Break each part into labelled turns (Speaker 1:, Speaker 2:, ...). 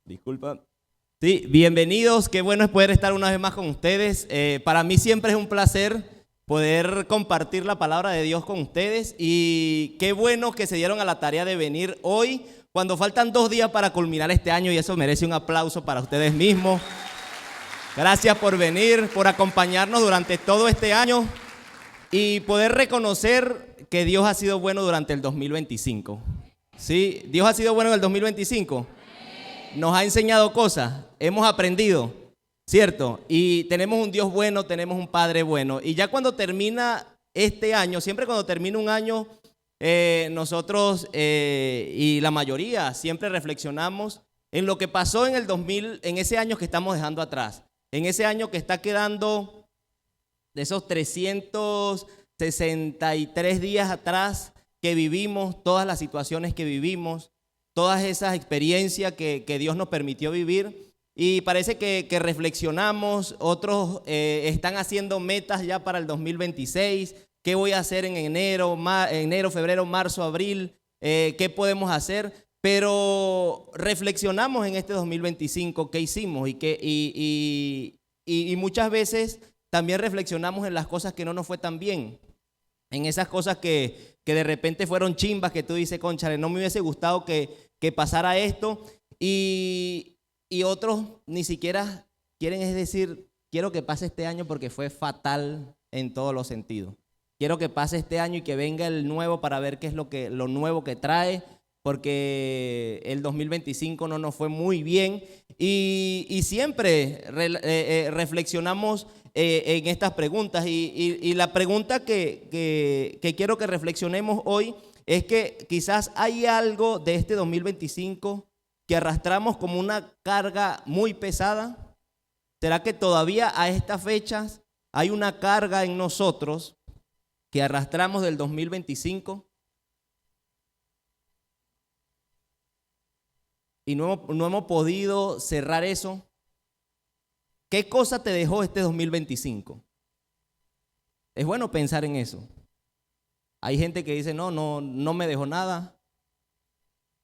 Speaker 1: Disculpa. Sí, bienvenidos, qué bueno es poder estar una vez más con ustedes. Para mí siempre es un placer poder compartir la palabra de Dios con ustedes y qué bueno que se dieron a la tarea de venir hoy cuando faltan 2 días para culminar este año y eso merece un aplauso para ustedes mismos. Gracias por venir, por acompañarnos durante todo este año y poder reconocer que Dios ha sido bueno durante el 2025. ¿Sí? ¿Dios ha sido bueno en el 2025? Nos ha enseñado cosas, hemos aprendido, ¿cierto? Y tenemos un Dios bueno, tenemos un Padre bueno. Y ya cuando termina este año, siempre cuando termina un año, nosotros y la mayoría siempre reflexionamos en lo que pasó en el 2000, en ese año que estamos dejando atrás, en ese año que está quedando de esos 363 días atrás que vivimos, todas las situaciones que vivimos, todas esas experiencias que Dios nos permitió vivir y parece que reflexionamos, otros están haciendo metas ya para el 2026, qué voy a hacer en enero, febrero, marzo, abril, qué podemos hacer, pero reflexionamos en este 2025 qué hicimos y muchas veces también reflexionamos en las cosas que no nos fue tan bien, en esas cosas que de repente fueron chimbas que tú dices, cónchale, no me hubiese gustado que pasara esto y otros ni siquiera quieren, es decir, quiero que pase este año porque fue fatal en todos los sentidos. Quiero que pase este año y que venga el nuevo para ver qué es lo nuevo que trae, porque el 2025 no nos fue muy bien y siempre reflexionamos en estas preguntas y la pregunta que quiero que reflexionemos hoy es que quizás hay algo de este 2025 que arrastramos como una carga muy pesada. ¿Será que todavía a estas fechas hay una carga en nosotros que arrastramos del 2025 y no hemos podido cerrar eso? ¿Qué cosa te dejó este 2025? Es bueno pensar en eso. Hay gente que dice, no me dejó nada,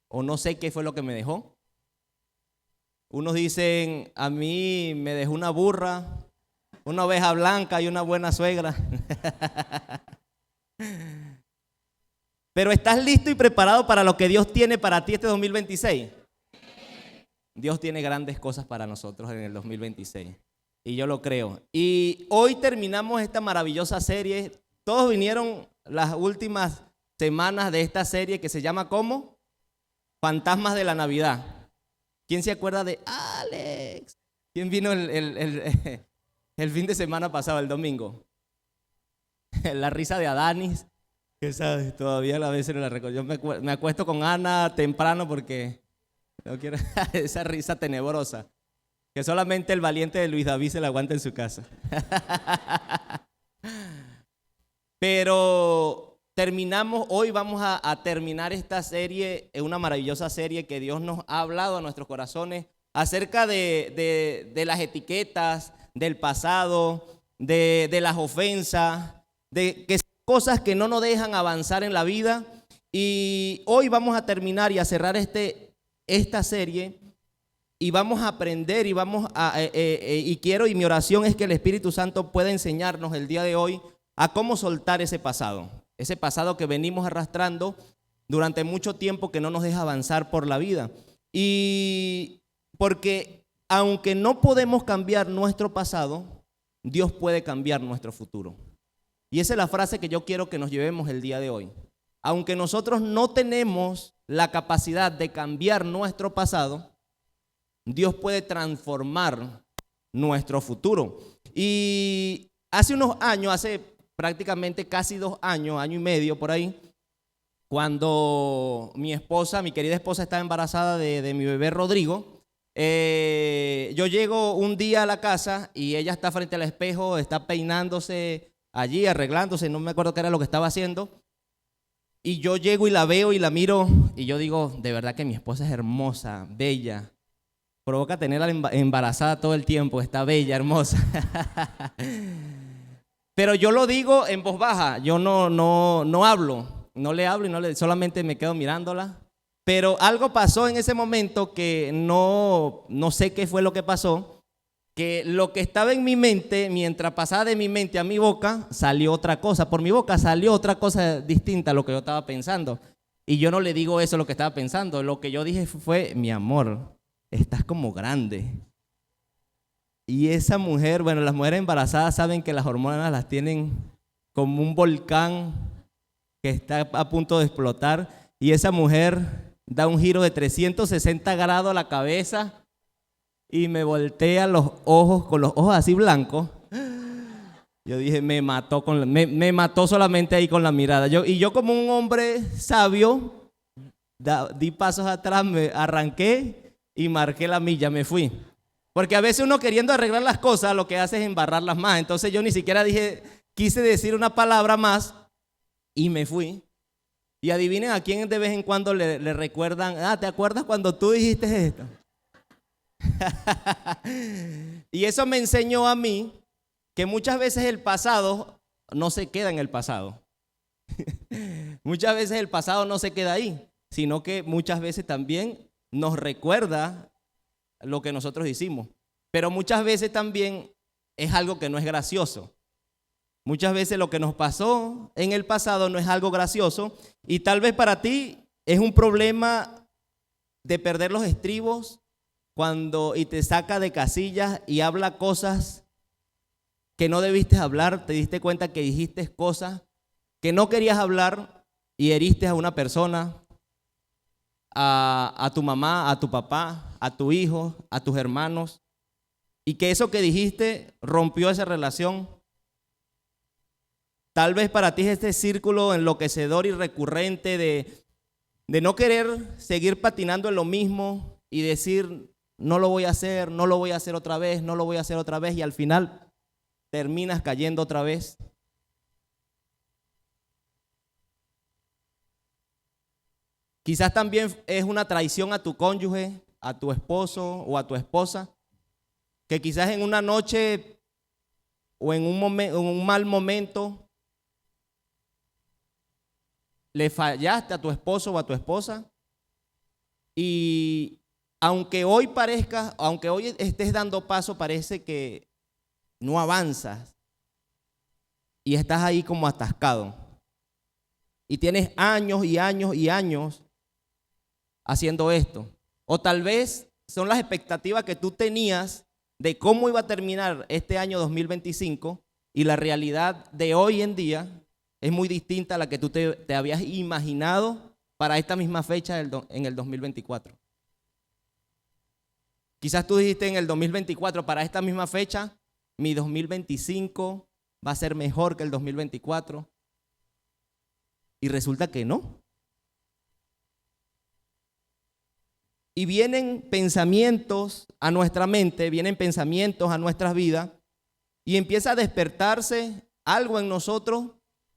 Speaker 1: o no sé qué fue lo que me dejó. Unos dicen, a mí me dejó una burra, una oveja blanca y una buena suegra. Pero ¿estás listo y preparado para lo que Dios tiene para ti este 2026? Dios tiene grandes cosas para nosotros en el 2026 y yo lo creo. Y hoy terminamos esta maravillosa serie. Todos vinieron las últimas semanas de esta serie que se llama ¿cómo? Fantasmas de la Navidad. ¿Quién se acuerda de Alex? ¿Quién vino el fin de semana pasado, el domingo? La risa de Adanis. ¿Qué sabes? Todavía a veces no la recuerdo. Yo me acuesto con Ana temprano porque no quiero esa risa tenebrosa. Que solamente el valiente de Luis David se la aguanta en su casa. Pero hoy vamos a terminar esta serie, una maravillosa serie que Dios nos ha hablado a nuestros corazones acerca de las etiquetas, del pasado, de las ofensas, de que son cosas que no nos dejan avanzar en la vida. Y hoy vamos a terminar y a cerrar esta serie y vamos a aprender y y mi oración es que el Espíritu Santo pueda enseñarnos el día de hoy a cómo soltar ese pasado que venimos arrastrando durante mucho tiempo que no nos deja avanzar por la vida. Y porque aunque no podemos cambiar nuestro pasado, Dios puede cambiar nuestro futuro. Y esa es la frase que yo quiero que nos llevemos el día de hoy. Aunque nosotros no tenemos la capacidad de cambiar nuestro pasado, Dios puede transformar nuestro futuro. Y hace unos años, hace prácticamente casi 2 años, año y medio por ahí, cuando mi querida esposa estaba embarazada de mi bebé Rodrigo, yo llego un día a la casa y ella está frente al espejo, está peinándose allí, arreglándose, no me acuerdo qué era lo que estaba haciendo. Y yo llego y la veo y la miro y yo digo, de verdad que mi esposa es hermosa, bella. Provoca tenerla embarazada todo el tiempo, está bella, hermosa. Pero yo lo digo en voz baja, yo no hablo, no le hablo y solamente me quedo mirándola Pero algo pasó en ese momento que no sé qué fue lo que pasó, que lo que estaba en mi mente, mientras pasaba de mi mente a mi boca, salió otra cosa. Por mi boca salió otra cosa distinta a lo que yo estaba pensando. Y yo no le digo eso lo que estaba pensando. Lo que yo dije fue, mi amor, estás como grande. Y esa mujer, bueno, las mujeres embarazadas saben que las hormonas las tienen como un volcán que está a punto de explotar. Y esa mujer da un giro de 360 grados a la cabeza y me voltea los ojos, con los ojos así blancos. Yo dije, me mató solamente ahí con la mirada. Yo como un hombre sabio, di pasos atrás, me arranqué y marqué la milla, me fui. Porque a veces uno queriendo arreglar las cosas, lo que hace es embarrarlas más. Entonces yo ni siquiera quise decir una palabra más y me fui. Y adivinen a quién de vez en cuando le recuerdan, ¿te acuerdas cuando tú dijiste esto? Y eso me enseñó a mí que muchas veces el pasado no se queda en el pasado. Muchas veces el pasado no se queda ahí, sino que muchas veces también nos recuerda lo que nosotros hicimos. Pero muchas veces también es algo que no es gracioso. Muchas veces lo que nos pasó en el pasado no es algo gracioso y tal vez para ti es un problema de perder los estribos y te saca de casillas y habla cosas que no debiste hablar, te diste cuenta que dijiste cosas que no querías hablar y heriste a una persona, a tu mamá, a tu papá, a tu hijo, a tus hermanos, y que eso que dijiste rompió esa relación. Tal vez para ti es este círculo enloquecedor y recurrente de no querer seguir patinando en lo mismo y decir, no lo voy a hacer, no lo voy a hacer otra vez, no lo voy a hacer otra vez, y al final terminas cayendo otra vez. Quizás también es una traición a tu cónyuge, a tu esposo o a tu esposa, que quizás en una noche o en un mal momento le fallaste a tu esposo o a tu esposa, y aunque hoy estés dando paso, parece que no avanzas y estás ahí como atascado. Y tienes años y años y años haciendo esto. O tal vez son las expectativas que tú tenías de cómo iba a terminar este año 2025 y la realidad de hoy en día es muy distinta a la que tú te habías imaginado para esta misma fecha en el 2024. Quizás tú dijiste en el 2024, para esta misma fecha, mi 2025 va a ser mejor que el 2024. Y resulta que no. Y vienen pensamientos a nuestra mente, vienen pensamientos a nuestras vidas, y empieza a despertarse algo en nosotros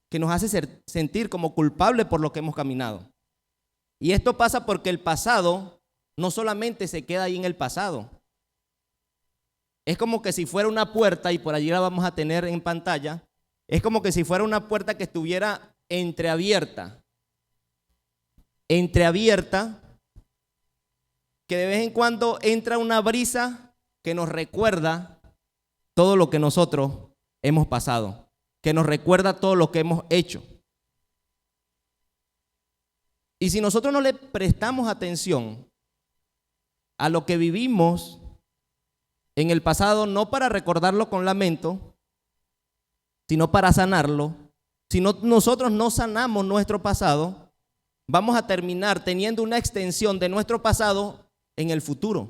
Speaker 1: que nos hace sentir como culpables por lo que hemos caminado. Y esto pasa porque el pasado no solamente se queda ahí en el pasado. Es como que si fuera una puerta, y por allí la vamos a tener en pantalla, es como que si fuera una puerta que estuviera entreabierta, que de vez en cuando entra una brisa que nos recuerda todo lo que nosotros hemos pasado, que nos recuerda todo lo que hemos hecho. Y si nosotros no le prestamos atención a lo que vivimos en el pasado, no para recordarlo con lamento, sino para sanarlo, si nosotros no sanamos nuestro pasado, vamos a terminar teniendo una extensión de nuestro pasado en el futuro.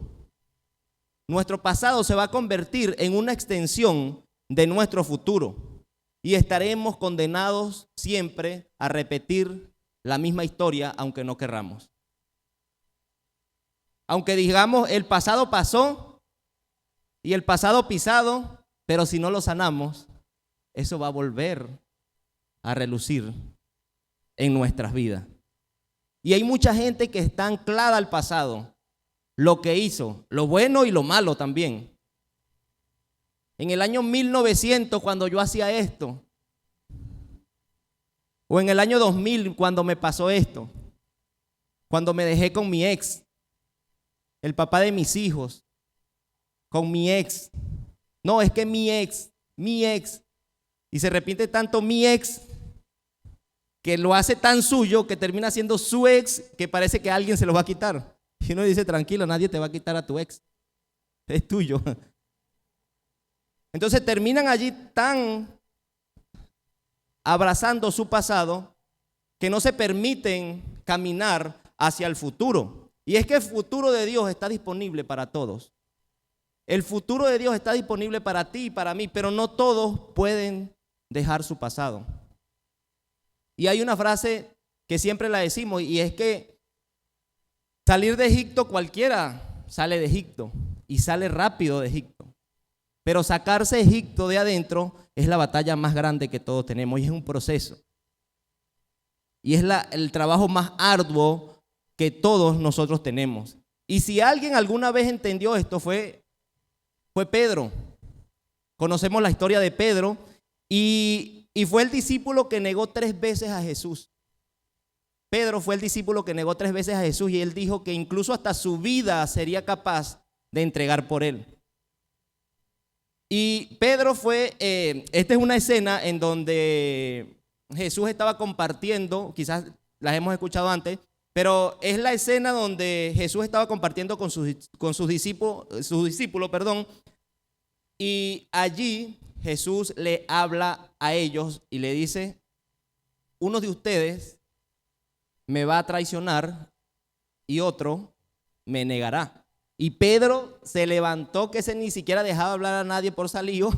Speaker 1: Nuestro pasado se va a convertir en una extensión de nuestro futuro y estaremos condenados siempre a repetir la misma historia, aunque no querramos. Aunque digamos el pasado pasó y el pasado pisado, pero si no lo sanamos, eso va a volver a relucir en nuestras vidas. Y hay mucha gente que está anclada al pasado, lo que hizo, lo bueno y lo malo también. En el año 1900, cuando yo hacía esto, o en el año 2000, cuando me pasó esto, cuando me dejé con mi ex, el papá de mis hijos, con mi ex. No, es que mi ex. Y se repite tanto mi ex que lo hace tan suyo que termina siendo su ex, que parece que alguien se lo va a quitar. Y uno dice, tranquilo, nadie te va a quitar a tu ex. Es tuyo. Entonces terminan allí tan abrazando su pasado que no se permiten caminar hacia el futuro. Y es que el futuro de Dios está disponible para todos. El futuro de Dios está disponible para ti y para mí, pero no todos pueden dejar su pasado. Y hay una frase que siempre la decimos, y es que salir de Egipto, cualquiera sale de Egipto y sale rápido de Egipto. Pero sacarse Egipto de adentro es la batalla más grande que todos tenemos y es un proceso. Y es el trabajo más arduo que todos nosotros tenemos. Y si alguien alguna vez entendió esto fue Pedro. Conocemos la historia de Pedro y fue el discípulo que negó 3 veces a Jesús. Pedro fue el discípulo que negó 3 veces a Jesús y él dijo que incluso hasta su vida sería capaz de entregar por él. Y Pedro esta es una escena en donde Jesús estaba compartiendo, quizás las hemos escuchado antes, pero es la escena donde Jesús estaba compartiendo con sus discípulos, y allí Jesús le habla a ellos y le dice, uno de ustedes me va a traicionar y otro me negará. Y Pedro se levantó, que ese ni siquiera dejaba hablar a nadie por salido,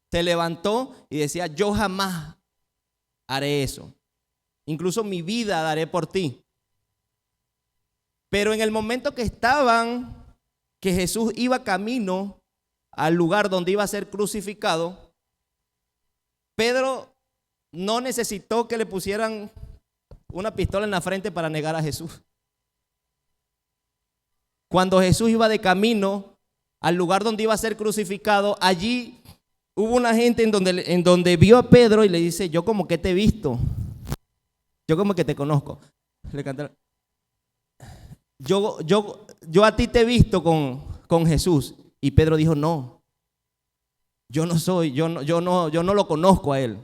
Speaker 1: se levantó y decía, yo jamás haré eso. Incluso mi vida daré por ti. Pero en el momento que Jesús iba camino al lugar donde iba a ser crucificado, Pedro no necesitó que le pusieran una pistola en la frente para negar a Jesús. Cuando Jesús iba de camino al lugar donde iba a ser crucificado, allí hubo una gente en donde vio a Pedro y le dice, yo como que te he visto, yo como que te conozco. Le cantaron, yo a ti te he visto con Jesús. Y Pedro dijo, no, yo no lo conozco a él.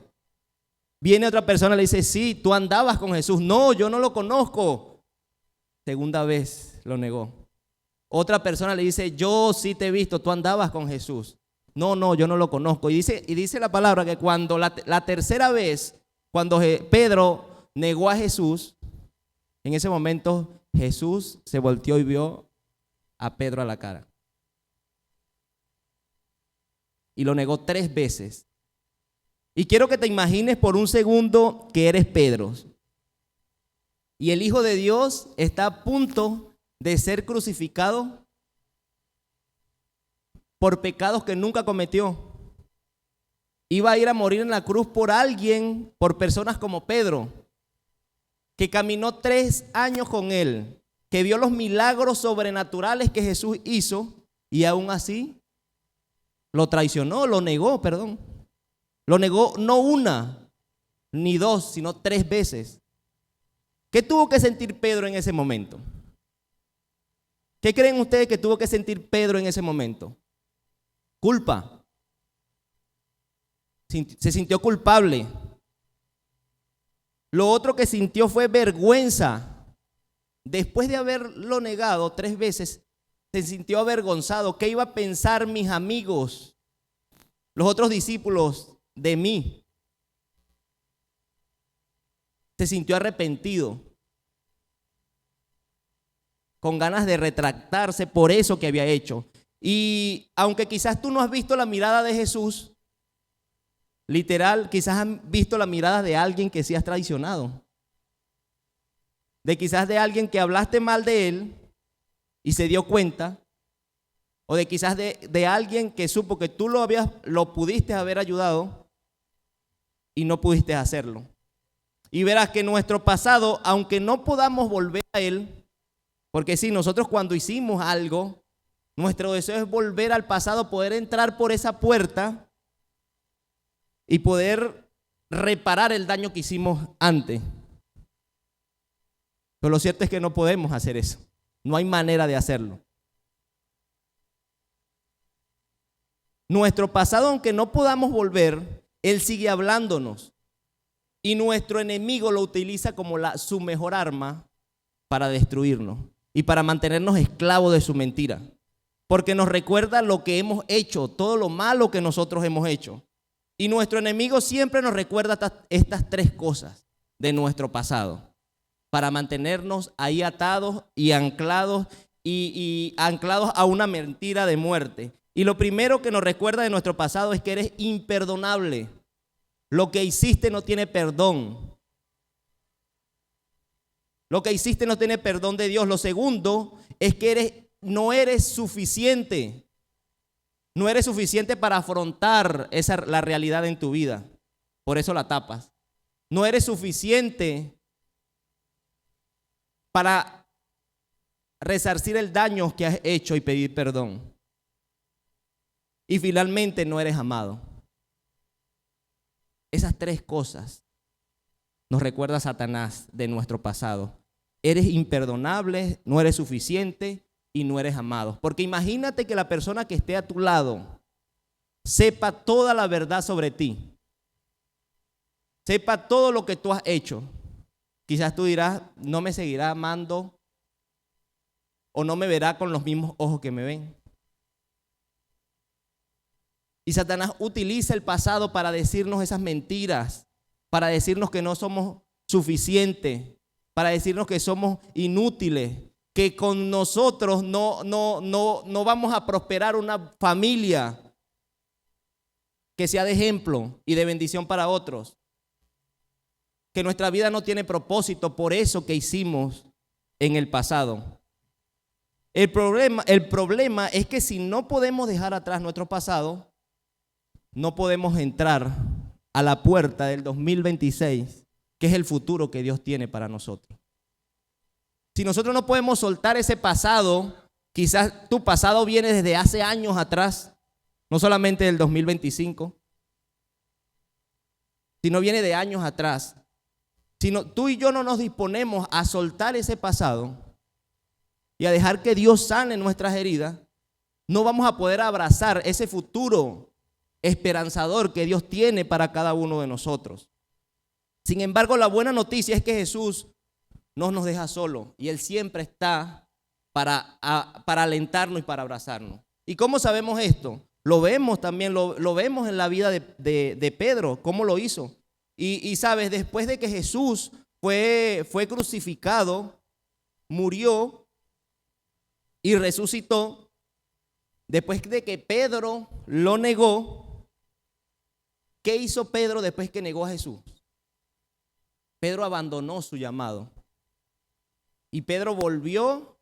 Speaker 1: Viene otra persona y le dice, sí, tú andabas con Jesús. No, yo no lo conozco. Segunda vez lo negó. Otra persona le dice, yo sí te he visto, tú andabas con Jesús. No, yo no lo conozco. Y dice la palabra que cuando la tercera vez, cuando Pedro negó a Jesús, en ese momento Jesús se volteó y vio a Pedro a la cara. Y lo negó 3 veces. Y quiero que te imagines por un segundo que eres Pedro. Y el Hijo de Dios está a punto de ser crucificado por pecados que nunca cometió. Iba a ir a morir en la cruz por alguien, por personas como Pedro, que caminó 3 años con él, que vio los milagros sobrenaturales que Jesús hizo y aún así lo traicionó, lo negó. Lo negó no 1 ni 2, sino 3 veces. ¿Qué tuvo que sentir Pedro en ese momento? ¿Qué creen ustedes que tuvo que sentir Pedro en ese momento? Culpa. Se sintió culpable. Lo otro que sintió fue vergüenza. Después de haberlo negado 3 veces, se sintió avergonzado. ¿Qué iba a pensar mis amigos, los otros discípulos de mí? Se sintió arrepentido, con ganas de retractarse por eso que había hecho. Y aunque quizás tú no has visto la mirada de Jesús, literal, quizás has visto la mirada de alguien que sí has traicionado. De quizás de alguien que hablaste mal de él y se dio cuenta. O de quizás de alguien que supo que tú lo pudiste haber ayudado y no pudiste hacerlo. Y verás que nuestro pasado, aunque no podamos volver a él, porque sí, nosotros cuando hicimos algo, nuestro deseo es volver al pasado, poder entrar por esa puerta y poder reparar el daño que hicimos antes. Pero lo cierto es que no podemos hacer eso. No hay manera de hacerlo. Nuestro pasado, aunque no podamos volver, Él sigue hablándonos. Y nuestro enemigo lo utiliza como su mejor arma para destruirnos y para mantenernos esclavos de su mentira. Porque nos recuerda lo que hemos hecho, todo lo malo que nosotros hemos hecho. Y nuestro enemigo siempre nos recuerda estas tres cosas de nuestro pasado, para mantenernos ahí atados y anclados y anclados a una mentira de muerte. Y lo primero que nos recuerda de nuestro pasado es que eres imperdonable. Lo que hiciste no tiene perdón. Lo que hiciste no tiene perdón de Dios. Lo segundo es que no eres suficiente. No eres suficiente para afrontar la realidad en tu vida. Por eso la tapas. No eres suficiente para resarcir el daño que has hecho y pedir perdón. Y finalmente no eres amado. Esas tres cosas nos recuerda Satanás de nuestro pasado. Eres imperdonable, no eres suficiente y no eres amado. Porque imagínate que la persona que esté a tu lado sepa toda la verdad sobre ti. Sepa todo lo que tú has hecho. Quizás tú dirás, no me seguirá amando o no me verá con los mismos ojos que me ven. Y Satanás utiliza el pasado para decirnos esas mentiras, para decirnos que no somos suficientes, para decirnos que somos inútiles, que con nosotros no vamos a prosperar una familia que sea de ejemplo y de bendición para otros, que nuestra vida no tiene propósito por eso que hicimos en el pasado. El problema es que si no podemos dejar atrás nuestro pasado, no podemos entrar a la puerta del 2026, que es el futuro que Dios tiene para nosotros. Si nosotros no podemos soltar ese pasado, quizás tu pasado viene desde hace años atrás, no solamente del 2025, sino viene de años atrás. Si tú y yo no nos disponemos a soltar ese pasado y a dejar que Dios sane nuestras heridas, no vamos a poder abrazar ese futuro esperanzador que Dios tiene para cada uno de nosotros. Sin embargo, la buena noticia es que Jesús no nos deja solos y Él siempre está para alentarnos y para abrazarnos. ¿Y cómo sabemos esto? Lo vemos también, lo vemos en la vida de Pedro, cómo lo hizo. Y sabes, después de que Jesús fue crucificado, murió y resucitó, después de que Pedro lo negó, ¿qué hizo Pedro después que negó a Jesús? Pedro abandonó su llamado. Y Pedro volvió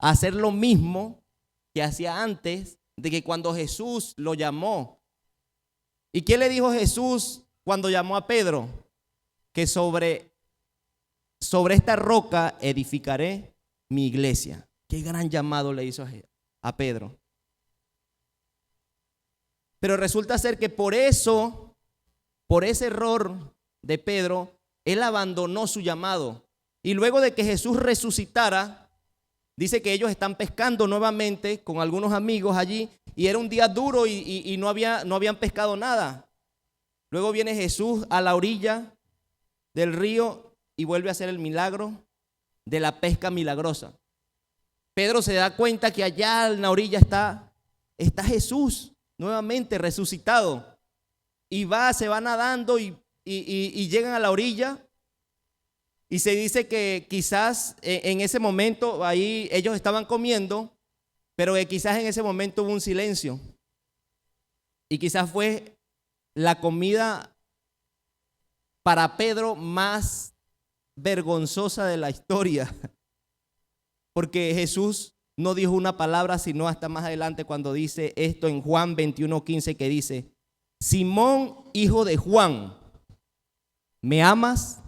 Speaker 1: a hacer lo mismo que hacía antes de que cuando Jesús lo llamó. ¿Y qué le dijo Jesús cuando llamó a Pedro? Que sobre esta roca edificaré mi iglesia. Qué gran llamado le hizo a Pedro. Pero resulta ser que por ese error de Pedro, él abandonó su llamado. Y luego de que Jesús resucitara, dice que ellos están pescando nuevamente con algunos amigos allí. Y era un día duro y no habían pescado nada. Luego viene Jesús a la orilla del río y vuelve a hacer el milagro de la pesca milagrosa. Pedro se da cuenta que allá en la orilla está Jesús nuevamente resucitado. Y se va nadando y llegan a la orilla. Y se dice que quizás en ese momento ahí ellos estaban comiendo, pero que quizás en ese momento hubo un silencio. Y quizás fue la comida para Pedro más vergonzosa de la historia. Porque Jesús no dijo una palabra, sino hasta más adelante cuando dice esto en Juan 21:15, que dice: Simón, hijo de Juan, ¿me amas?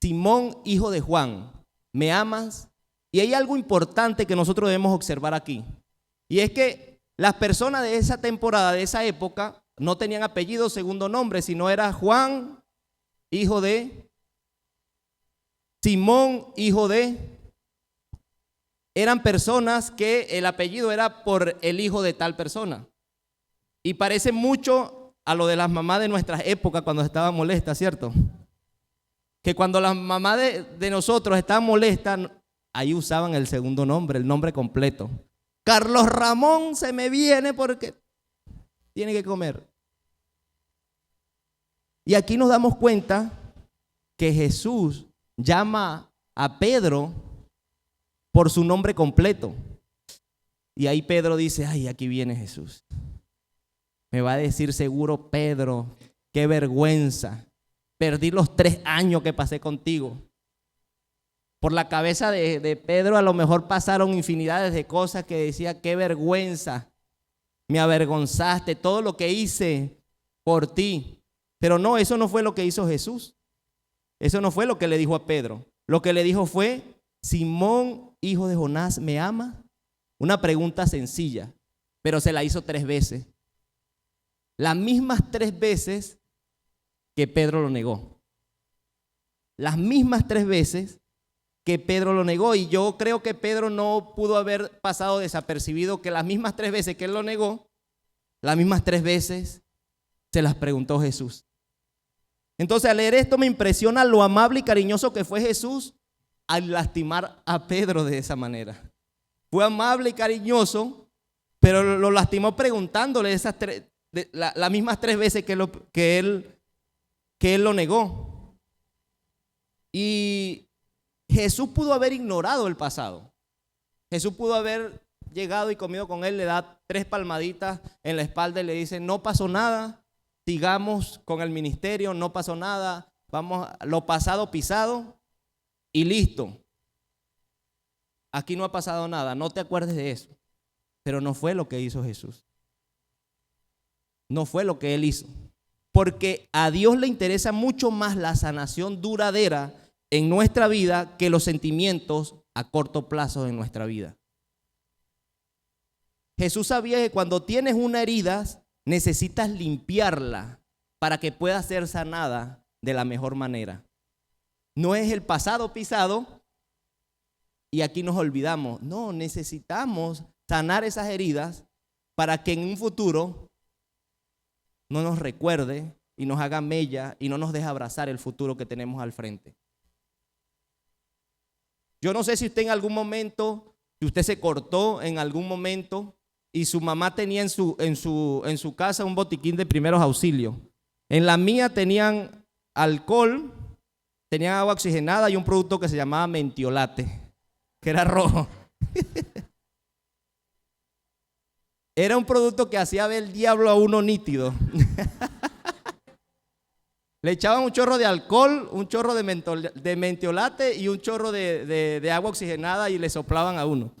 Speaker 1: Simón, hijo de Juan, ¿me amas? Y hay algo importante que nosotros debemos observar aquí. Y es que las personas de esa temporada, de esa época, no tenían apellido, segundo nombre, sino era Juan, hijo de Simón, hijo de... Eran personas que el apellido era por el hijo de tal persona. Y parece mucho a lo de las mamás de nuestras épocas cuando estaban molestas, ¿cierto? Que cuando las mamás de nosotros estaban molestas, ahí usaban el segundo nombre, el nombre completo. Carlos Ramón se me viene porque tiene que comer. Y aquí nos damos cuenta que Jesús llama a Pedro por su nombre completo. Y ahí Pedro dice, ay, aquí viene Jesús. Me va a decir seguro, Pedro, qué vergüenza. Perdí los 3 años que pasé contigo. Por la cabeza de Pedro a lo mejor pasaron infinidades de cosas que decía, qué vergüenza. Me avergonzaste, todo lo que hice por ti. Pero no, eso no fue lo que hizo Jesús. Eso no fue lo que le dijo a Pedro. Lo que le dijo fue, Simón, hijo de Jonás, ¿me ama? Una pregunta sencilla, pero se la hizo 3 veces. Las mismas 3 veces que Pedro lo negó. Las mismas 3 veces que Pedro lo negó. Y yo creo que Pedro no pudo haber pasado desapercibido que las mismas 3 veces que él lo negó, las mismas 3 veces se las preguntó Jesús. Entonces, al leer esto me impresiona lo amable y cariñoso que fue Jesús al lastimar a Pedro de esa manera. Fue amable y cariñoso, pero lo lastimó preguntándole las mismas 3 veces que él lo negó. Y Jesús pudo haber ignorado el pasado. Jesús pudo haber llegado y comido con él, le da 3 palmaditas en la espalda y le dice, no pasó nada. Sigamos con el ministerio, no pasó nada, vamos, lo pasado pisado y listo. Aquí no ha pasado nada, no te acuerdes de eso. Pero no fue lo que hizo Jesús. No fue lo que él hizo. Porque a Dios le interesa mucho más la sanación duradera en nuestra vida que los sentimientos a corto plazo en nuestra vida. Jesús sabía que cuando tienes una herida, necesitas limpiarla para que pueda ser sanada de la mejor manera. No es el pasado pisado y aquí nos olvidamos. No, necesitamos sanar esas heridas para que en un futuro no nos recuerde y nos haga mella y no nos deje abrazar el futuro que tenemos al frente. Yo no sé si usted en algún momento, si usted se cortó en algún momento y su mamá tenía en su casa un botiquín de primeros auxilios. En la mía tenían alcohol, tenían agua oxigenada y un producto que se llamaba Mentiolate, que era rojo. Era un producto que hacía ver el diablo a uno nítido. Le echaban un chorro de alcohol, un chorro de Mentiolate y un chorro de agua oxigenada y le soplaban a uno.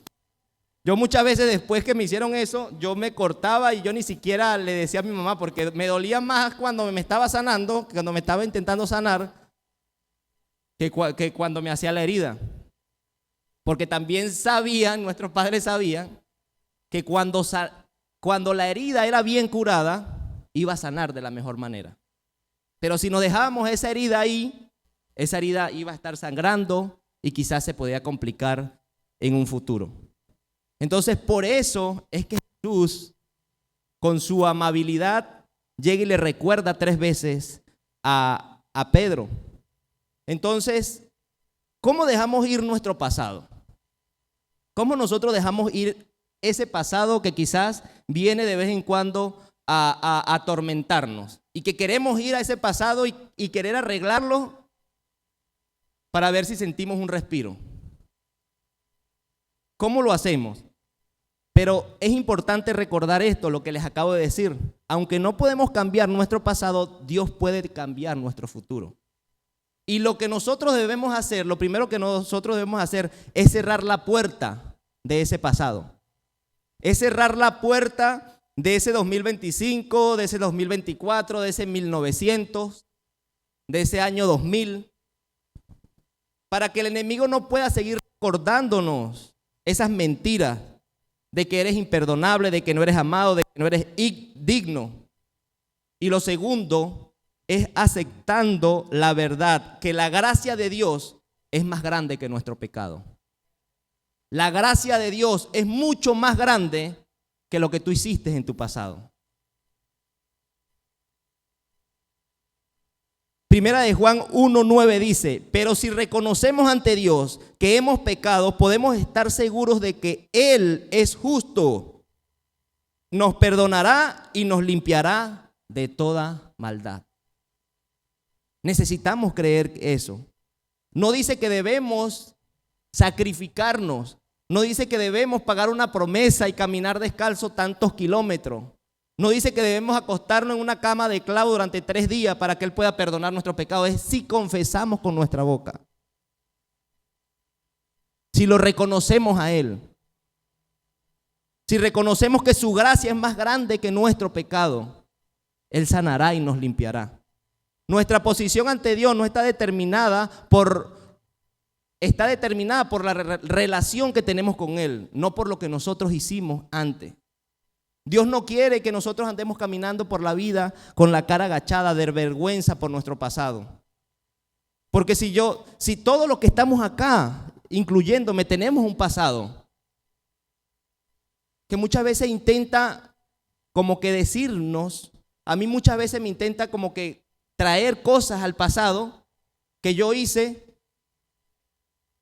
Speaker 1: Yo muchas veces después que me hicieron eso, yo me cortaba y yo ni siquiera le decía a mi mamá porque me dolía más cuando me estaba sanando, cuando me estaba intentando sanar, que cuando me hacía la herida. Porque también nuestros padres sabían que cuando la herida era bien curada, iba a sanar de la mejor manera. Pero si nos dejábamos esa herida ahí, esa herida iba a estar sangrando y quizás se podía complicar en un futuro. Entonces, por eso es que Jesús, con su amabilidad, llega y le recuerda 3 veces a Pedro. Entonces, ¿cómo dejamos ir nuestro pasado? ¿Cómo nosotros dejamos ir ese pasado que quizás viene de vez en cuando a atormentarnos? Y que queremos ir a ese pasado y querer arreglarlo para ver si sentimos un respiro. ¿Cómo lo hacemos? Pero es importante recordar esto, lo que les acabo de decir. Aunque no podemos cambiar nuestro pasado, Dios puede cambiar nuestro futuro. Y lo que nosotros debemos hacer, lo primero que nosotros debemos hacer es cerrar la puerta de ese pasado. Es cerrar la puerta de ese 2025, de ese 2024, de ese 1900, de ese año 2000, para que el enemigo no pueda seguir recordándonos esas mentiras de que eres imperdonable, de que no eres amado, de que no eres digno. Y lo segundo es aceptando la verdad, que la gracia de Dios es más grande que nuestro pecado. La gracia de Dios es mucho más grande que lo que tú hiciste en tu pasado. Primera de Juan 1:9 dice: pero si reconocemos ante Dios que hemos pecado, podemos estar seguros de que Él es justo. Nos perdonará y nos limpiará de toda maldad. Necesitamos creer eso. No dice que debemos sacrificarnos. No dice que debemos pagar una promesa y caminar descalzo tantos kilómetros. No dice que debemos acostarnos en una cama de clavo durante 3 días para que Él pueda perdonar nuestros pecados. Es si confesamos con nuestra boca. Si lo reconocemos a Él. Si reconocemos que su gracia es más grande que nuestro pecado, Él sanará y nos limpiará. Nuestra posición ante Dios no está determinada por la relación que tenemos con Él, no por lo que nosotros hicimos antes. Dios no quiere que nosotros andemos caminando por la vida con la cara agachada de vergüenza por nuestro pasado. Porque si todos los que estamos acá, incluyéndome, tenemos un pasado que muchas veces intenta como que decirnos, a mí muchas veces me intenta como que traer cosas al pasado que yo hice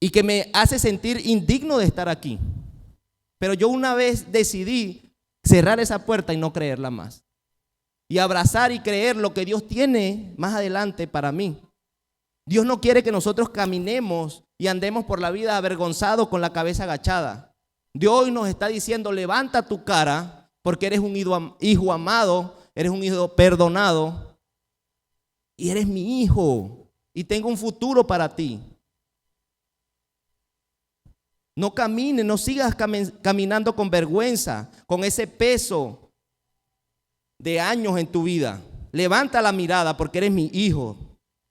Speaker 1: y que me hace sentir indigno de estar aquí. Pero yo una vez decidí cerrar esa puerta y no creerla más. Y abrazar y creer lo que Dios tiene más adelante para mí. Dios no quiere que nosotros caminemos y andemos por la vida avergonzados con la cabeza agachada. Dios hoy nos está diciendo: levanta tu cara porque eres un hijo amado, eres un hijo perdonado y eres mi hijo y tengo un futuro para ti. No camines, no sigas caminando con vergüenza, con ese peso de años en tu vida. Levanta la mirada porque eres mi hijo.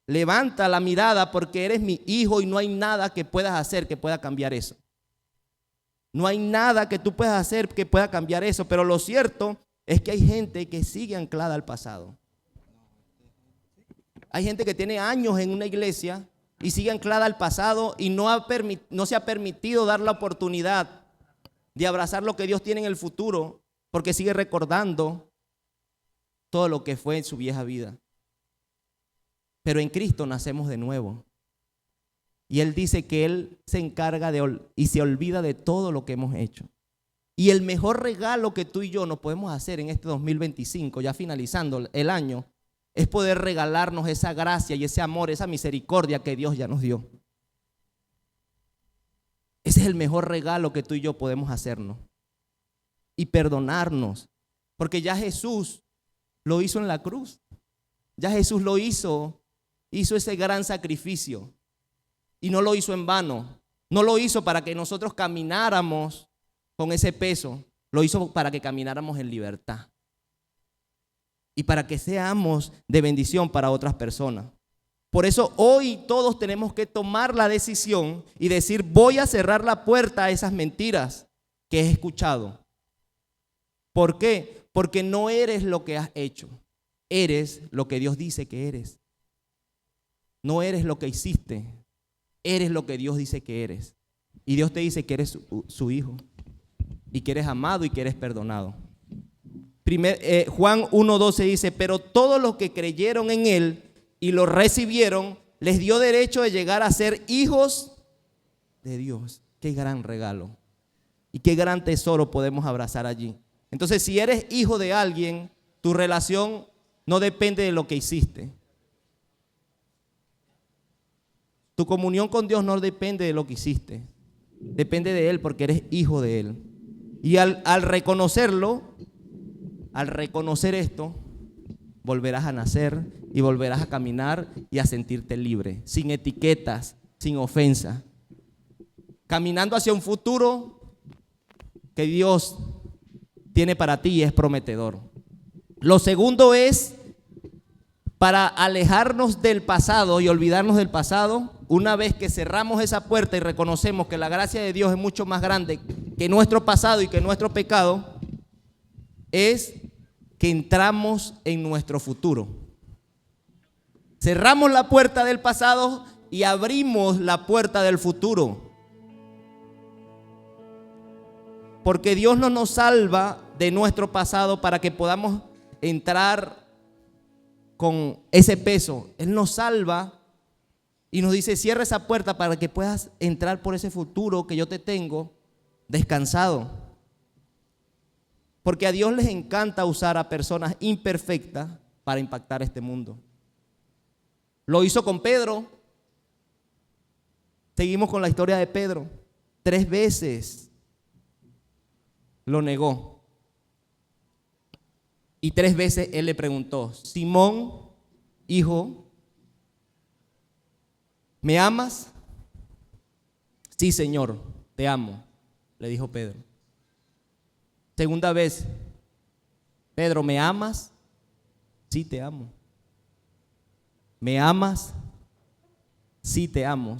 Speaker 1: Levanta la mirada porque eres mi hijo y no hay nada que puedas hacer que pueda cambiar eso. No hay nada que tú puedas hacer que pueda cambiar eso. Pero lo cierto es que hay gente que sigue anclada al pasado. Hay gente que tiene años en una iglesia y sigue anclada al pasado y no se ha permitido dar la oportunidad de abrazar lo que Dios tiene en el futuro, porque sigue recordando todo lo que fue en su vieja vida. Pero en Cristo nacemos de nuevo. Y Él dice que Él se encarga y se olvida de todo lo que hemos hecho. Y el mejor regalo que tú y yo nos podemos hacer en este 2025, ya finalizando el año, es poder regalarnos esa gracia y ese amor, esa misericordia que Dios ya nos dio. Ese es el mejor regalo que tú y yo podemos hacernos. Y perdonarnos. Porque ya Jesús lo hizo en la cruz. Ya Jesús lo hizo ese gran sacrificio. Y no lo hizo en vano. No lo hizo para que nosotros camináramos con ese peso. Lo hizo para que camináramos en libertad. Y para que seamos de bendición para otras personas. Por eso hoy todos tenemos que tomar la decisión y decir: voy a cerrar la puerta a esas mentiras que he escuchado. ¿Por qué? Porque no eres lo que has hecho. Eres lo que Dios dice que eres. No eres lo que hiciste. Eres lo que Dios dice que eres. Y Dios te dice que eres su hijo. Y que eres amado y que eres perdonado. Juan 1:12 dice: pero todos los que creyeron en Él y lo recibieron, les dio derecho de llegar a ser hijos de Dios. Qué gran regalo y qué gran tesoro podemos abrazar allí. Entonces, si eres hijo de alguien, tu relación no depende de lo que hiciste. Tu comunión con Dios no depende de lo que hiciste. Depende de Él porque eres hijo de Él. Y al reconocerlo, al reconocer esto, volverás a nacer y volverás a caminar y a sentirte libre, sin etiquetas, sin ofensa, caminando hacia un futuro que Dios tiene para ti y es prometedor. Lo segundo es, para alejarnos del pasado y olvidarnos del pasado, una vez que cerramos esa puerta y reconocemos que la gracia de Dios es mucho más grande que nuestro pasado y que nuestro pecado, es que entramos en nuestro futuro. Cerramos la puerta del pasado y abrimos la puerta del futuro. Porque Dios no nos salva de nuestro pasado para que podamos entrar con ese peso. Él nos salva y nos dice: cierra esa puerta para que puedas entrar por ese futuro que yo te tengo descansado. Porque a Dios les encanta usar a personas imperfectas para impactar este mundo. Lo hizo con Pedro. Seguimos con la historia de Pedro. 3 veces lo negó. Y 3 veces él le preguntó: Simón, hijo, ¿me amas? Sí, Señor, te amo, le dijo Pedro. Segunda vez: Pedro, ¿me amas? Sí, te amo. ¿Me amas? Sí, te amo.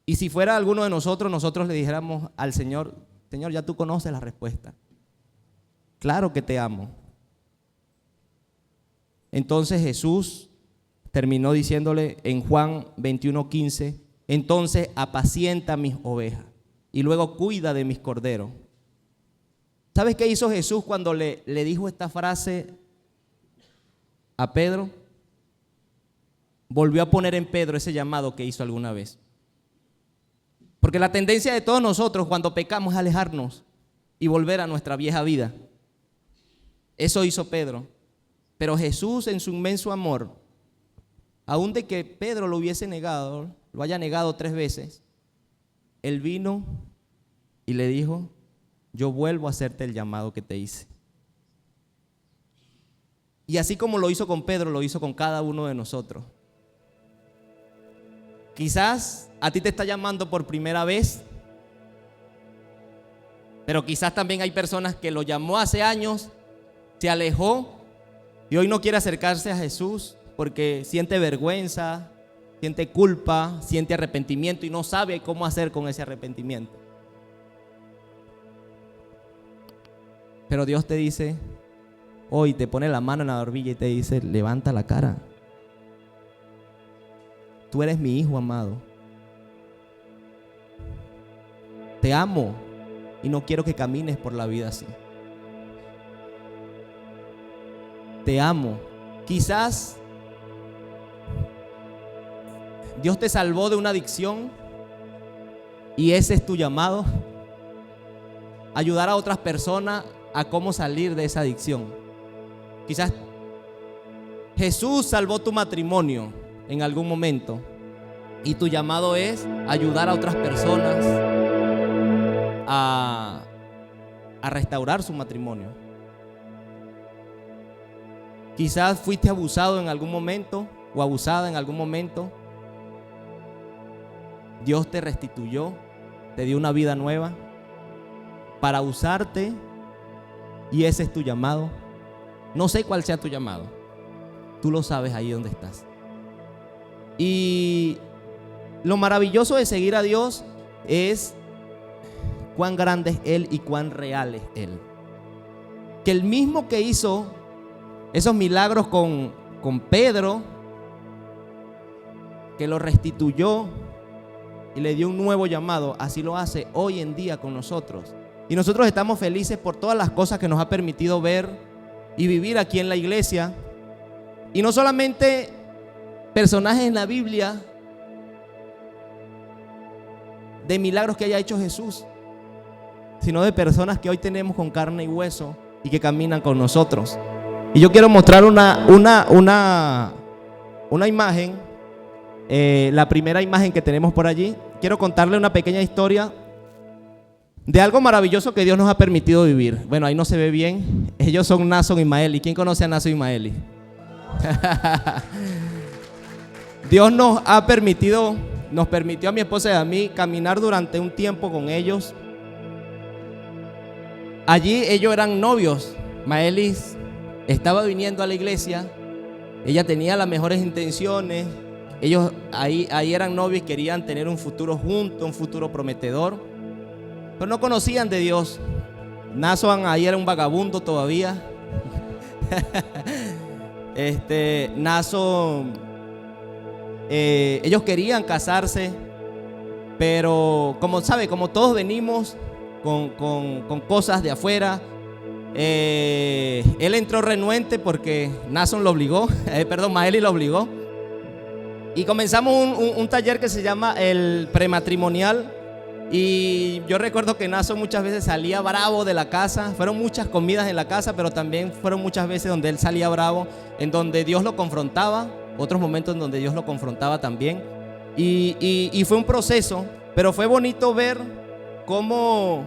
Speaker 1: Y si fuera alguno de nosotros le dijéramos al Señor: Señor, ya tú conoces la respuesta. Claro que te amo. Entonces Jesús terminó diciéndole en Juan 21:15: entonces apacienta mis ovejas y luego cuida de mis corderos. ¿Sabes qué hizo Jesús cuando le dijo esta frase a Pedro? Volvió a poner en Pedro ese llamado que hizo alguna vez. Porque la tendencia de todos nosotros cuando pecamos es alejarnos y volver a nuestra vieja vida. Eso hizo Pedro. Pero Jesús, en su inmenso amor, aun de que Pedro lo hubiese negado, lo haya negado 3 veces, él vino y le dijo: yo vuelvo a hacerte el llamado que te hice. Y así como lo hizo con Pedro, lo hizo con cada uno de nosotros. Quizás a ti te está llamando por primera vez, pero quizás también hay personas que lo llamó hace años, se alejó y hoy no quiere acercarse a Jesús porque siente vergüenza, siente culpa, siente arrepentimiento y no sabe cómo hacer con ese arrepentimiento. Pero Dios te dice hoy, te pone la mano en la barbilla y te dice: levanta la cara. Tú eres mi hijo amado. Te amo y no quiero que camines por la vida así. Te amo. Quizás Dios te salvó de una adicción y ese es tu llamado: ayudar a otras personas a cómo salir de esa adicción. Quizás Jesús salvó tu matrimonio en algún momento y tu llamado es ayudar a otras personas a restaurar su matrimonio. Quizás fuiste abusado en algún momento o abusada en algún momento. Dios te restituyó, te dio una vida nueva para usarte y ese es tu llamado. No sé cuál sea tu llamado, tú lo sabes ahí donde estás. Y lo maravilloso de seguir a Dios es cuán grande es Él y cuán real es Él. Que el mismo que hizo esos milagros con Pedro, que lo restituyó y le dio un nuevo llamado, así lo hace hoy en día con nosotros. Y nosotros estamos felices por todas las cosas que nos ha permitido ver y vivir aquí en la iglesia. Y no solamente personajes en la Biblia de milagros que haya hecho Jesús, sino de personas que hoy tenemos con carne y hueso y que caminan con nosotros. Y yo quiero mostrar una imagen, la primera imagen que tenemos por allí. Quiero contarle una pequeña historia de algo maravilloso que Dios nos ha permitido vivir. Bueno, ahí no se ve bien. Ellos son Nason y Maeli. ¿Quién conoce a Nason y Maeli? Dios nos permitió a mi esposa y a mí caminar durante un tiempo con ellos. Allí ellos eran novios. Maeli estaba viniendo a la iglesia. Ella tenía las mejores intenciones. Ellos ahí eran novios y querían tener un futuro juntos, un futuro prometedor. Pero no conocían de Dios. Nason ahí era un vagabundo todavía. Nason Ellos querían casarse, pero como todos venimos con cosas de afuera, él entró renuente porque Nason lo obligó, Maeli lo obligó. Y comenzamos un taller que se llama el prematrimonial. Y yo recuerdo que Nason muchas veces salía bravo de la casa. Fueron muchas comidas en la casa, pero también fueron muchas veces donde él salía bravo, en donde Dios lo confrontaba, otros momentos en donde Dios lo confrontaba también. Y fue un proceso, pero fue bonito ver cómo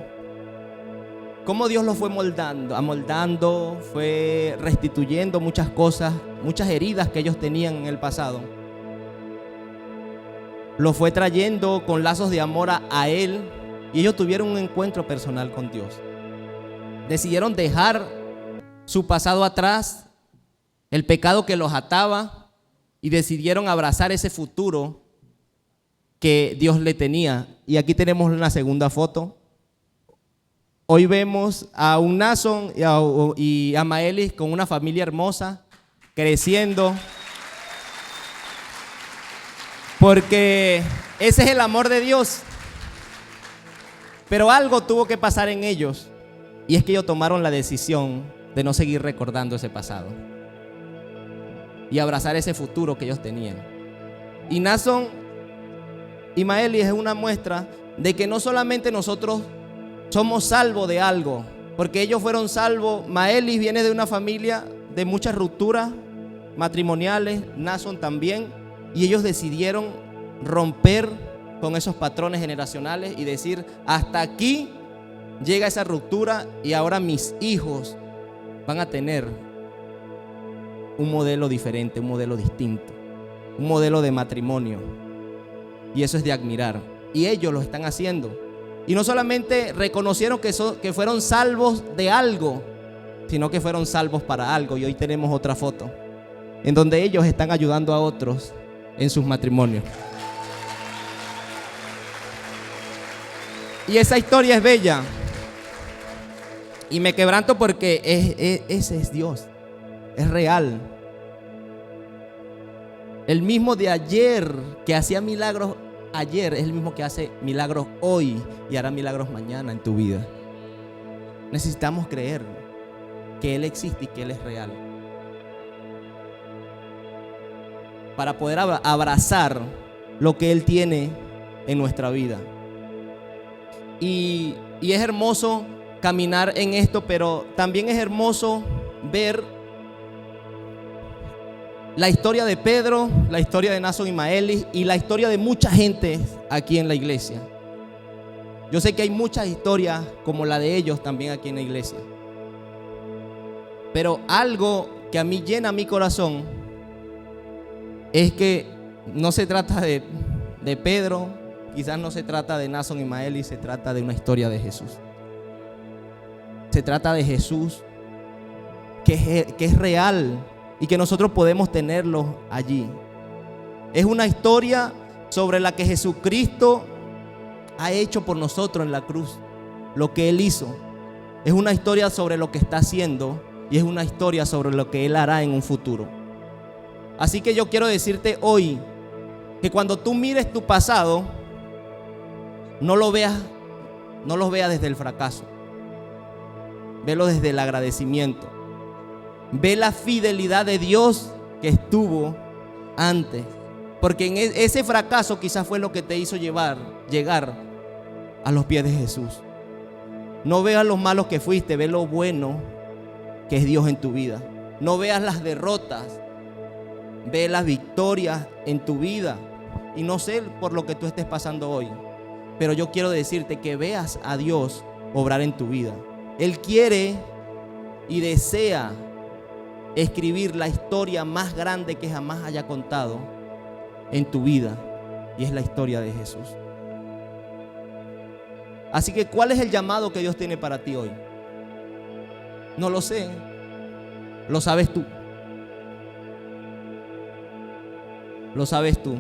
Speaker 1: Dios lo fue amoldando, fue restituyendo muchas cosas, muchas heridas que ellos tenían en el pasado. Lo fue trayendo con lazos de amor a él, y ellos tuvieron un encuentro personal con Dios. Decidieron dejar su pasado atrás, el pecado que los ataba, y decidieron abrazar ese futuro que Dios le tenía. Y aquí tenemos una segunda foto. Hoy vemos a un Nason y a Maelis con una familia hermosa, creciendo. Porque ese es el amor de Dios. Pero algo tuvo que pasar en ellos, y es que ellos tomaron la decisión de no seguir recordando ese pasado y abrazar ese futuro que ellos tenían. Y Nason y Maelis es una muestra de que no solamente nosotros somos salvos de algo, porque ellos fueron salvos. Maelis viene de una familia de muchas rupturas matrimoniales, Nason también. Y ellos decidieron romper con esos patrones generacionales y decir: hasta aquí llega esa ruptura, y ahora mis hijos van a tener un modelo diferente, un modelo distinto, un modelo de matrimonio. Y eso es de admirar. Y ellos lo están haciendo. Y no solamente reconocieron que fueron salvos de algo, sino que fueron salvos para algo. Y hoy tenemos otra foto en donde ellos están ayudando a otros en sus matrimonios. Y esa historia es bella, y me quebranto porque ese es Dios, es real. El mismo de ayer que hacía milagros ayer es el mismo que hace milagros hoy y hará milagros mañana en tu vida. Necesitamos creer que Él existe y que Él es real, para poder abrazar lo que Él tiene en nuestra vida. Y es hermoso caminar en esto, pero también es hermoso ver la historia de Pedro, la historia de Nason y Maelis, y la historia de mucha gente aquí en la iglesia. Yo sé que hay muchas historias como la de ellos también aquí en la iglesia, pero algo que a mí llena mi corazón es que no se trata de Pedro, quizás no se trata de Nason y Maelis, se trata de una historia de Jesús. Se trata de Jesús que es real y que nosotros podemos tenerlo allí. Es una historia sobre la que Jesucristo ha hecho por nosotros en la cruz, lo que Él hizo. Es una historia sobre lo que está haciendo, y es una historia sobre lo que Él hará en un futuro. Así que yo quiero decirte hoy que cuando tú mires tu pasado, no lo veas desde el fracaso. Velo desde el agradecimiento. Ve la fidelidad de Dios que estuvo antes, porque en ese fracaso quizás fue lo que te hizo llegar a los pies de Jesús. No veas lo malo que fuiste, ve lo bueno que es Dios en tu vida. No veas las derrotas, ve las victorias en tu vida. Y no sé por lo que tú estés pasando hoy, pero yo quiero decirte que veas a Dios obrar en tu vida. Él quiere y desea escribir la historia más grande que jamás haya contado en tu vida, y es la historia de Jesús. Así que, ¿cuál es el llamado que Dios tiene para ti hoy? No lo sé, lo sabes tú. Lo sabes tú.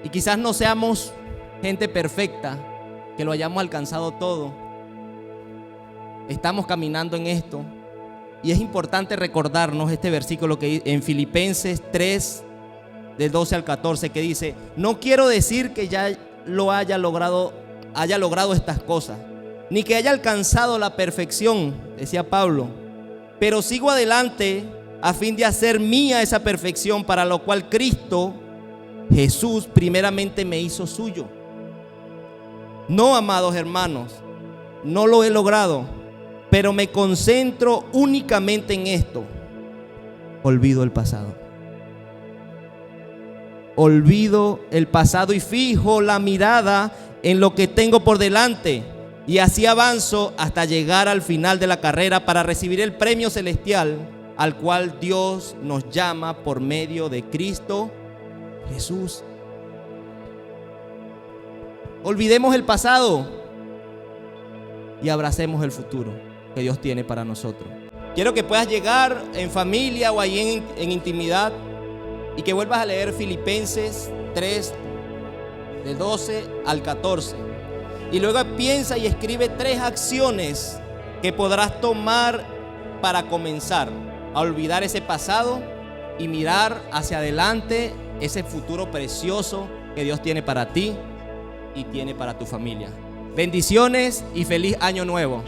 Speaker 1: Y quizás no seamos gente perfecta, que lo hayamos alcanzado todo. Estamos caminando en esto, y es importante recordarnos este versículo que en Filipenses 3, del 12 al 14, que dice: no quiero decir que ya lo haya logrado estas cosas, ni que haya alcanzado la perfección, decía Pablo, pero sigo adelante a fin de hacer mía esa perfección, para lo cual Cristo Jesús primeramente me hizo suyo. No, amados hermanos, no lo he logrado, pero me concentro únicamente en esto: olvido el pasado. Olvido el pasado y fijo la mirada en lo que tengo por delante, y así avanzo hasta llegar al final de la carrera para recibir el premio celestial al cual Dios nos llama por medio de Cristo Jesús. Olvidemos el pasado y abracemos el futuro que Dios tiene para nosotros. Quiero que puedas llegar en familia o ahí en intimidad y que vuelvas a leer Filipenses 3, del 12 al 14. Y luego piensa y escribe 3 acciones que podrás tomar para comenzar a olvidar ese pasado y mirar hacia adelante ese futuro precioso que Dios tiene para ti y tiene para tu familia. Bendiciones y feliz año nuevo.